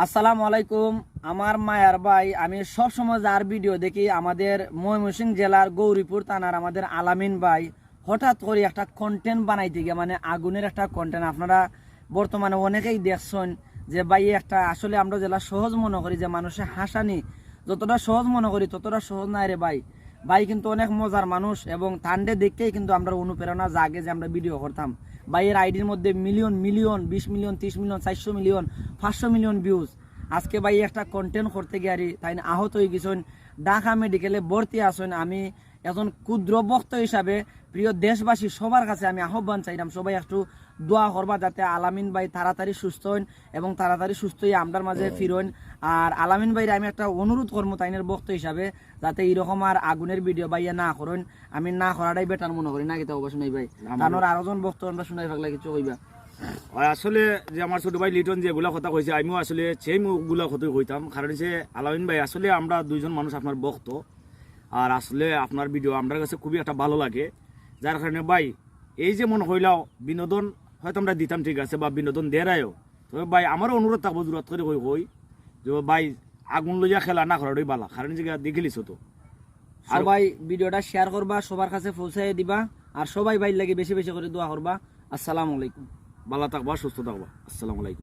আসসালামু আলাইকুম। আমার মায়ার ভাই, আমি সব সময় যার ভিডিও দেখি আমাদের ময়মনসিংহ জেলার গৌরীপুর থানার আমাদের আলামিন ভাই হঠাৎ করে একটা কন্টেন্ট বানাইতে গিয়ে মানে আগুনের একটা কন্টেন্ট আপনারা বর্তমানে অনেকেই দেখছেন যে ভাই একটা আসলে আমরা জেলা সহজ মনে করি যে মানুষের হাসানি যতটা সহজ মনে করি ততটা সহজ নাই রে ভাই। ভাই কিন্তু অনেক মজার মানুষ এবং তান্ডে দেখতেই কিন্তু আমরা অনুপ্রেরণা জাগে যে আমরা ভিডিও করতাম। ভাইয়ের আইডির মধ্যে million million 20 million 30 million 400 million 500 million views. আজকে ভাই একটা কন্টেন্ট করতে গিয়ে তাই আহত হয়ে গেছেন, ঢাকা মেডিকেলে ভর্তি আছেন। আমি এখন ক্ষুদ্র বক্ত হিসাবে প্রিয় দেশবাসী সবার কাছে আমি আহ্বান চাইলাম সবাই একটু দোয়া করবা যাতে আলামিন ভাই তাড়াতাড়ি সুস্থ হন এবং তাড়াতাড়ি সুস্থ হয়ে আমরার মাঝে ফিরন। আর আলামিন ভাইরে আমি একটা অনুরোধ করবো তাইনের বক্ত হিসাবে যাতে এইরকম আর আগুনের ভিডিও ভাইয়া না করেন। আমি না করাটাই বেটার মনে করি না, কিন্তু অবশ্য নেই ভাই তানোর আরোজন বক্ত আমরা শুনাই থাকলে কিছু কইবা। আসলে যে আমার ছোট ভাই লিটন যেগুলা কথা কইছে আমিও আসলে সেই মুখগুলা কথা কইতাম, কারণ যে আলামিন ভাই আসলে আমরা দুইজন মানুষ আপনার ভক্ত, আর আসলে আপনার ভিডিও আমার কাছে খুবই একটা ভালো লাগে, যার কারণে ভাই এই যে মনে হইলাও বিনোদন হয়তো আমরা দিতাম ঠিক আছে বা বিনোদন দেরায়ও, তবে ভাই আমারও অনুরোধ থাকবো দূরত করে কই যে ভাই আগুন লইয়া খেলা না করাটাই ভালো, কারণ যে দেখিলিস তো সবাই ভিডিওটা শেয়ার করবা, সবার কাছে পৌঁছাই দিবা, আর সবাই ভাই লাগে বেশি বেশি করে দোয়া করবা। আসসালামু আলাইকুম। ভালো থাকবা, সুস্থ থাকবা। আসসালামু আলাইকুম।